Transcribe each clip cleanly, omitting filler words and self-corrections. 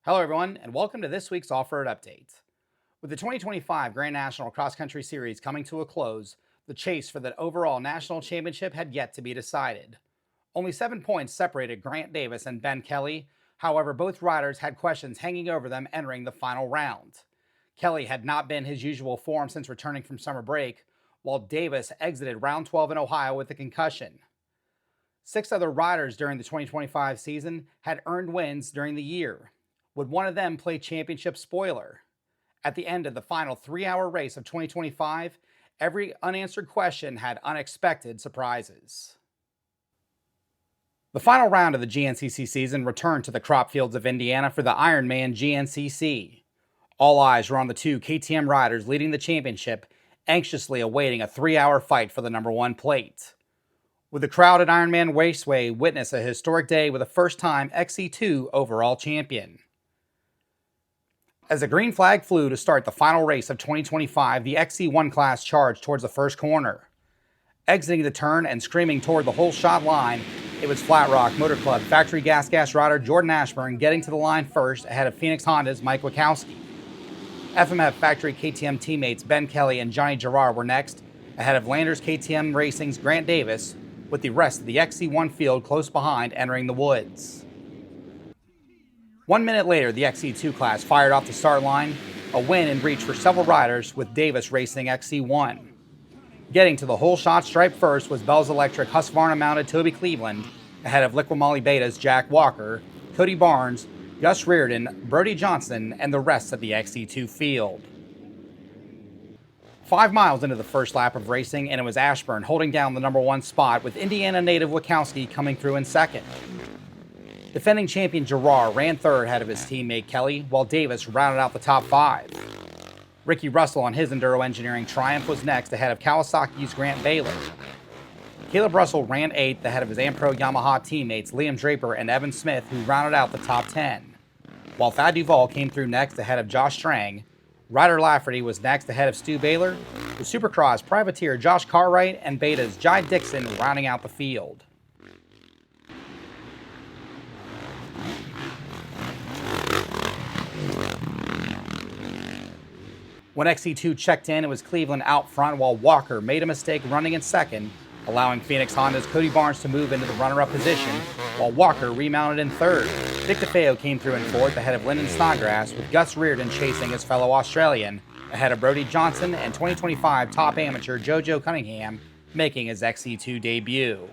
Hello everyone, and welcome to this week's Off-Road Update. With the 2025 Grand National Cross Country Series coming to a close, the chase for the overall national championship had yet to be decided. Only 7 points separated Grant Davis and Ben Kelley. However, both riders had questions hanging over them entering the final round. Kelley had not been his usual form since returning from summer break, while Davis exited round 12 in Ohio with a concussion. 6 other riders during the 2025 season had earned wins during the year. Would one of them play championship spoiler? At the end of the final 3-hour race of 2025, every unanswered question had unexpected surprises. The final round of the GNCC season returned to the crop fields of Indiana for the Ironman GNCC. All eyes were on the 2 KTM riders leading the championship, anxiously awaiting a 3-hour fight for the number 1 plate. Would the crowd at Ironman Raceway witness a historic day with a first-time XC2 overall champion? As the green flag flew to start the final race of 2025, the XC1 class charged towards the first corner. Exiting the turn and screaming toward the whole shot line, it was Flat Rock Motor Club factory gas rider Jordan Ashburn getting to the line first ahead of Phoenix Honda's Mike Wachowski. FMF factory KTM teammates Ben Kelley and Johnny Gerard were next, ahead of Landers KTM Racing's Grant Davis, with the rest of the XC1 field close behind entering the woods. 1 minute later, the XC2 class fired off the start line, a win in reach for several riders, with Davis racing XC1. Getting to the whole shot stripe first was Bell's Electric Husqvarna-mounted Toby Cleveland, ahead of Liqui Moly Beta's Jack Walker, Cody Barnes, Gus Reardon, Brody Johnson, and the rest of the XC2 field. 5 miles into the first lap of racing, and it was Ashburn holding down the number 1 spot, with Indiana native Wachowski coming through in second. Defending champion Gerard ran third ahead of his teammate Kelley, while Davis rounded out the top 5. Ricky Russell on his Enduro Engineering Triumph was next ahead of Kawasaki's Grant Baylor. Caleb Russell ran 8th ahead of his Ampro Yamaha teammates Liam Draper and Evan Smith, who rounded out the top 10. While Thad Duvall came through next ahead of Josh Strang, Ryder Lafferty was next ahead of Stu Baylor, with Supercross privateer Josh Cartwright and Beta's Jai Dixon rounding out the field. When XC2 checked in, it was Cleveland out front, while Walker made a mistake running in second, allowing Phoenix Honda's Cody Barnes to move into the runner-up position, while Walker remounted in third. Dick DeFeo came through in fourth ahead of Lyndon Snodgrass, with Gus Reardon chasing his fellow Australian, ahead of Brody Johnson and 2025 top amateur JoJo Cunningham making his XC2 debut.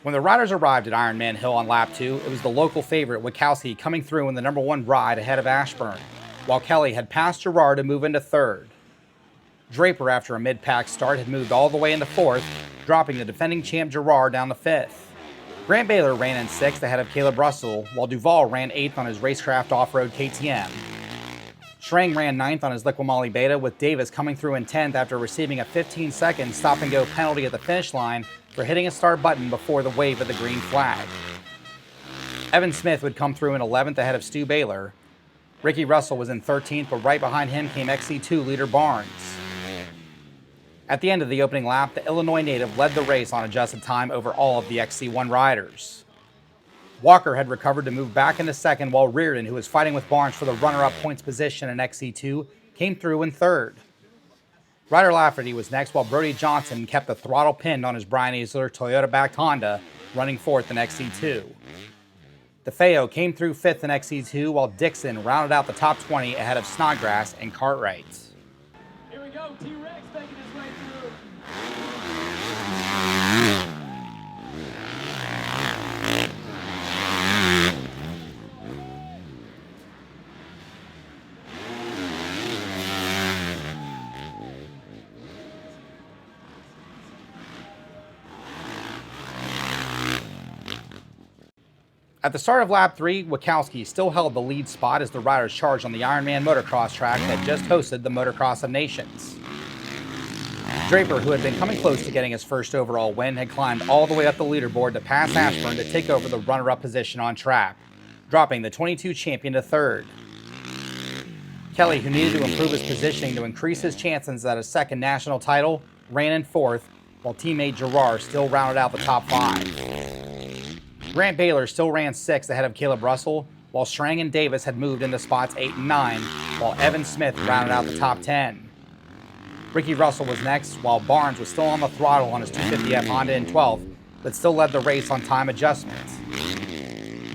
When the riders arrived at Ironman Hill on lap 2, it was the local favorite Wachowski coming through in the number 1 ride ahead of Ashburn, while Kelley had passed Gerard to move into third. Draper, after a mid-pack start, had moved all the way into fourth, dropping the defending champ Gerard down to 5th. Grant Baylor ran in 6th ahead of Caleb Russell, while Duvall ran 8th on his Racecraft Off-Road KTM. Schrang ran 9th on his Liqui Moly Beta, with Davis coming through in 10th after receiving a 15-second stop-and-go penalty at the finish line for hitting a start button before the wave of the green flag. Evan Smith would come through in 11th ahead of Stu Baylor. Ricky Russell was in 13th, but right behind him came XC2 leader Barnes. At the end of the opening lap, the Illinois native led the race on adjusted time over all of the XC1 riders. Walker had recovered to move back into second, while Reardon, who was fighting with Barnes for the runner-up points position in XC2, came through in third. Ryder Lafferty was next, while Brody Johnson kept the throttle pinned on his Brian Easler Toyota-backed Honda, running fourth in XC2. DeFeo came through 5th in XC2, while Dixon rounded out the top 20 ahead of Snodgrass and Cartwright. Here we go, T-Rex making his way through. At the start of lap 3, Wachowski still held the lead spot as the riders charged on the Ironman motocross track that just hosted the Motocross of Nations. Draper, who had been coming close to getting his first overall win, had climbed all the way up the leaderboard to pass Ashburn to take over the runner-up position on track, dropping the 22 champion to third. Kelley, who needed to improve his positioning to increase his chances at a second national title, ran in fourth, while teammate Gerard still rounded out the top 5. Grant Baylor still ran 6th ahead of Caleb Russell, while Strang and Davis had moved into spots 8 and 9, while Evan Smith rounded out the top 10. Ricky Russell was next, while Barnes was still on the throttle on his 250F Honda in 12th, but still led the race on time adjustments.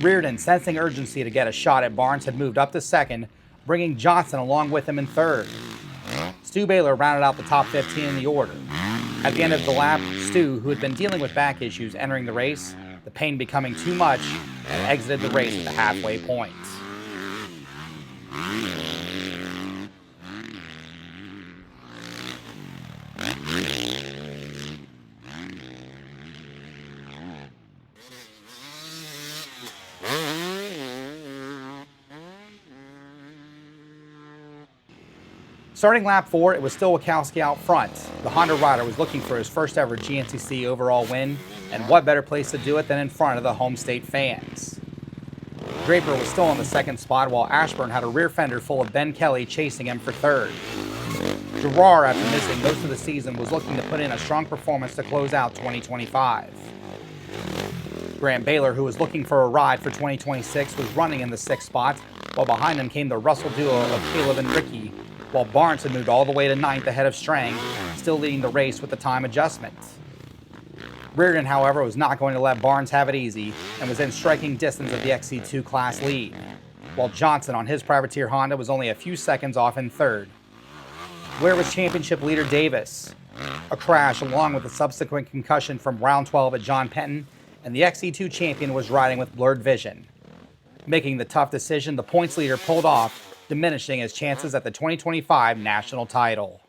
Reardon, sensing urgency to get a shot at Barnes, had moved up to second, bringing Johnson along with him in third. Stu Baylor rounded out the top 15 in the order. At the end of the lap, Stu, who had been dealing with back issues entering the race, the pain becoming too much, and exited the race at the halfway point. Starting lap 4, it was still Wachowski out front. The Honda rider was looking for his first ever GNCC overall win, and what better place to do it than in front of the home state fans. Draper was still in the second spot, while Ashburn had a rear fender full of Ben Kelley chasing him for third. Gerard, after missing most of the season, was looking to put in a strong performance to close out 2025. Grant Baylor, who was looking for a ride for 2026, was running in the 6th spot, while behind him came the Russell duo of Caleb and Ricky, while Barnes had moved all the way to 9th ahead of Strang, still leading the race with the time adjustment. Reardon, however, was not going to let Barnes have it easy and was in striking distance of the XC2 class lead, while Johnson on his privateer Honda was only a few seconds off in third. Where was championship leader Davis? A crash along with the subsequent concussion from round 12 at John Penton, and the XC2 champion was riding with blurred vision. Making the tough decision, the points leader pulled off, diminishing his chances at the 2025 national title.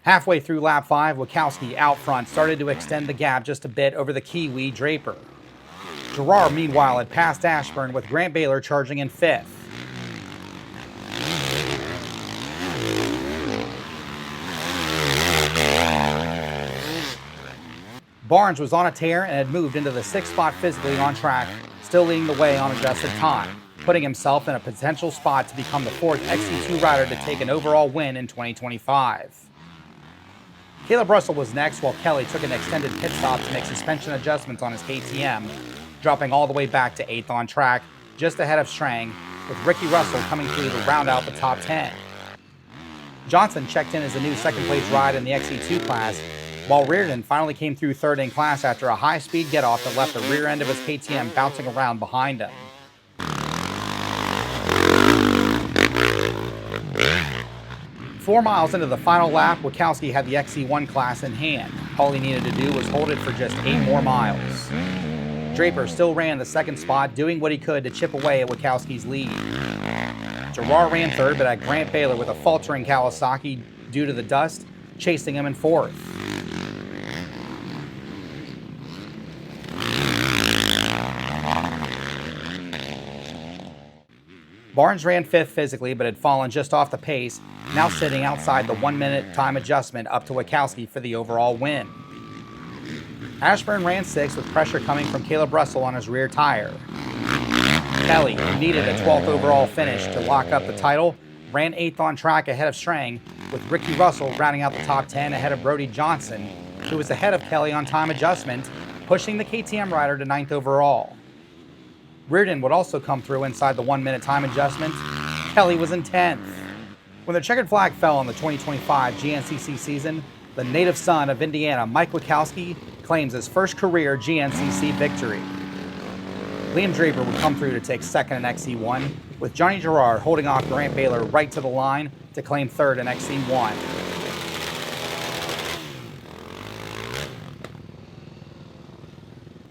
Halfway through lap 5, Wachowski out front started to extend the gap just a bit over the Kiwi Draper. Gerard, meanwhile, had passed Ashburn with Grant Baylor charging in 5th. Barnes was on a tear and had moved into the 6th spot physically on track, still leading the way on adjusted time, putting himself in a potential spot to become the 4th XC2 rider to take an overall win in 2025. Caleb Russell was next, while Kelley took an extended pit stop to make suspension adjustments on his KTM, dropping all the way back to 8th on track, just ahead of Strang, with Ricky Russell coming through to round out the top 10. Johnson checked in as a new 2nd place ride in the XC2 class, while Reardon finally came through 3rd in class after a high-speed get-off that left the rear end of his KTM bouncing around behind him. Four miles into the final lap, Wachowski had the XC1 class in hand. All he needed to do was hold it for just 8 more miles. Draper still ran the 2nd spot, doing what he could to chip away at Wachowski's lead. Gerard ran 3rd, but had Grant Baylor with a faltering Kawasaki due to the dust, chasing him in 4th. Barnes ran 5th physically, but had fallen just off the pace, now sitting outside the 1-minute time adjustment up to Wachowski for the overall win. Ashburn ran 6th with pressure coming from Caleb Russell on his rear tire. Kelley, who needed a 12th overall finish to lock up the title, ran 8th on track ahead of Strang, with Ricky Russell rounding out the top 10 ahead of Brody Johnson, who was ahead of Kelley on time adjustment, pushing the KTM rider to 9th overall. Reardon would also come through inside the 1-minute time adjustment. Kelley was in 10th. When the checkered flag fell on the 2025 GNCC season, the native son of Indiana, Mike Wachowski, claims his first career GNCC victory. Liam Draper would come through to take 2nd in XC1, with Johnny Gerard holding off Grant Baylor right to the line to claim 3rd in XC1.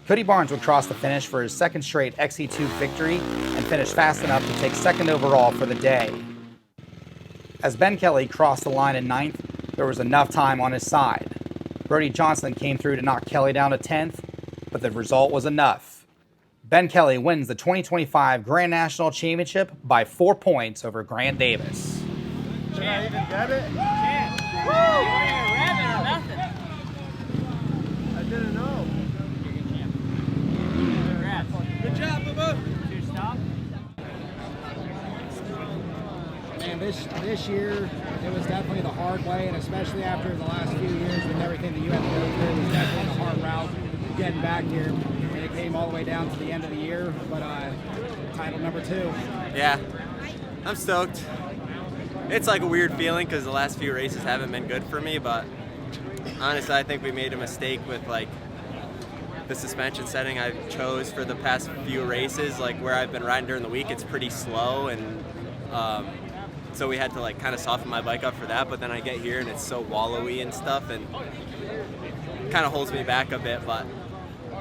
Cody Barnes would cross the finish for his 2nd straight XC2 victory and finish fast enough to take 2nd overall for the day. As Ben Kelley crossed the line in 9th, there was enough time on his side. Brody Johnson came through to knock Kelley down to 10th, but the result was enough. Ben Kelley wins the 2025 Grand National Championship by 4 points over Grant Davis. Should I even get it? Can't. You wearing a rabbit or nothing? I didn't know. You're good champ. Congrats. Good job, Bubba. Two stop. Man, this year, it was definitely the hard way, and especially after the last few years with everything that you had to go through, it was definitely the hard route getting back here. And it came all the way down to the end of the year, but title number 2. Yeah, I'm stoked. It's like a weird feeling because the last few races haven't been good for me, but honestly, I think we made a mistake with like the suspension setting I chose for the past few races. Like where I've been riding during the week, it's pretty slow, and so we had to like kind of soften my bike up for that. But then I get here and it's so wallowy and stuff, and kind of holds me back a bit. But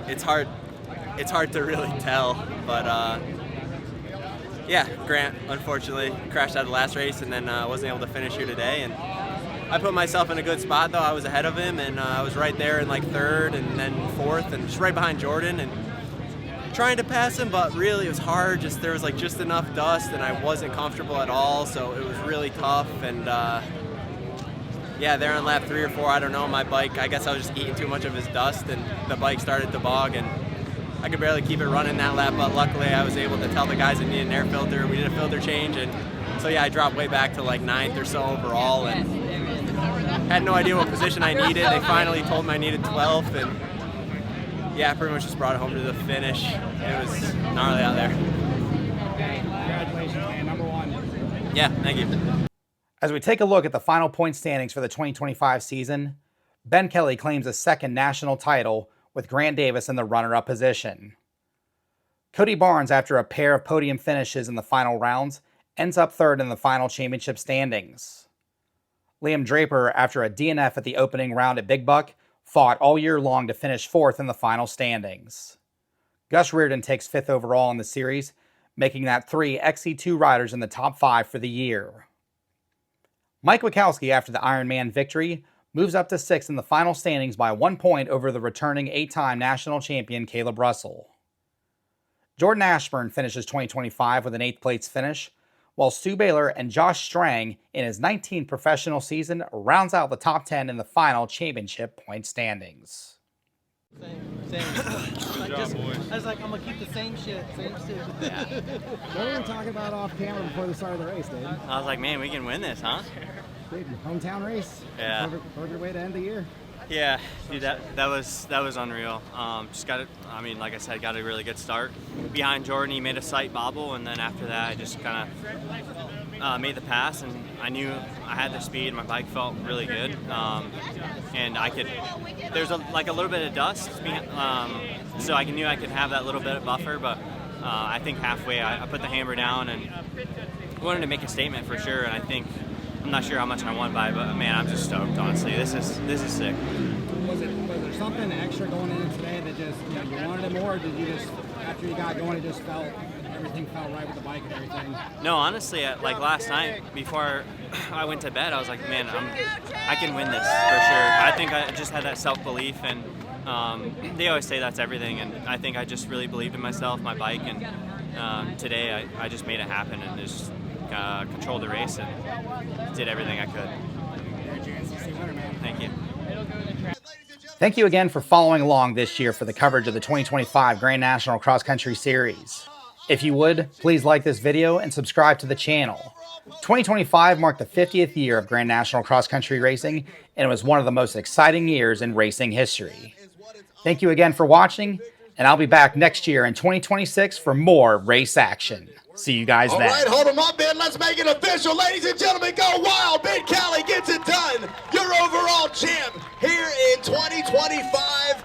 it's hard to really tell. But yeah, Grant unfortunately crashed out of the last race, and then wasn't able to finish here today. And I put myself in a good spot though. I was ahead of him, and I was right there in like 3rd and then 4th, and just right behind Jordan, and trying to pass him, but really it was hard. Just there was like just enough dust, and I wasn't comfortable at all, so it was really tough. And yeah, there on lap 3 or 4, I don't know, my bike, I guess I was just eating too much of his dust, and the bike started to bog, and I could barely keep it running that lap, but luckily I was able to tell the guys I needed an air filter. We did a filter change, and so yeah, I dropped way back to like 9th or so overall, and had no idea what position I needed. They finally told me I needed 12th, and yeah, pretty much just brought it home to the finish. It was gnarly out there. Congratulations, man, number 1. Yeah, thank you. As we take a look at the final point standings for the 2025 season, Ben Kelley claims a 2nd national title with Grant Davis in the runner-up position. Cody Barnes, after a pair of podium finishes in the final rounds, ends up 3rd in the final championship standings. Liam Draper, after a DNF at the opening round at Big Buck, fought all year long to finish 4th in the final standings. Gus Reardon takes 5th overall in the series, making that 3 XC2 riders in the top 5 for the year. Mike Wachowski, after the Ironman victory, moves up to 6th in the final standings by 1 point over the returning 8-time national champion Caleb Russell. Jordan Ashburn finishes 2025 with an 8th place finish, while Stu Baylor and Josh Strang, in his 19th professional season, rounds out the top 10 in the final championship point standings. Same. I was like, I'm gonna keep the same shit. Yeah. What were we talking about off camera before the start of the race, dude? I was like, man, we can win this, huh? Dude, hometown race. Yeah. Perfect way to end the year. Yeah, dude, that was unreal. Just got it. I mean, like I said, got a really good start behind Jordan. He made a sight bobble, and then after that, I just kind of made the pass, and I knew I had the speed. My bike felt really good, and I could. There's like a little bit of dust, so I knew I could have that little bit of buffer. But I think halfway, I put the hammer down and wanted to make a statement for sure. And I think. I'm not sure how much I won by, but man, I'm just stoked. Honestly, this is sick. Was there something extra going in today that just you wanted it more? Or did you just after you got going, it just everything felt right with the bike and everything? No, honestly, like last night before I went to bed, I was like, man, I can win this for sure. I think I just had that self-belief, and they always say that's everything, and I think I just really believed in myself, my bike, and today I just made it happen and just controlled the race and did everything I could. Thank you. Thank you again for following along this year for the coverage of the 2025 Grand National Cross Country Series. If you would, please like this video and subscribe to the channel. 2025 marked the 50th year of Grand National Cross Country racing, and it was one of the most exciting years in racing history. Thank you again for watching, and I'll be back next year in 2026 for more race action. See you guys then. All right, hold them up, Ben. Let's make it official. Ladies and gentlemen, go wild. Ben Kelley gets it done. Your overall champ here in 2025.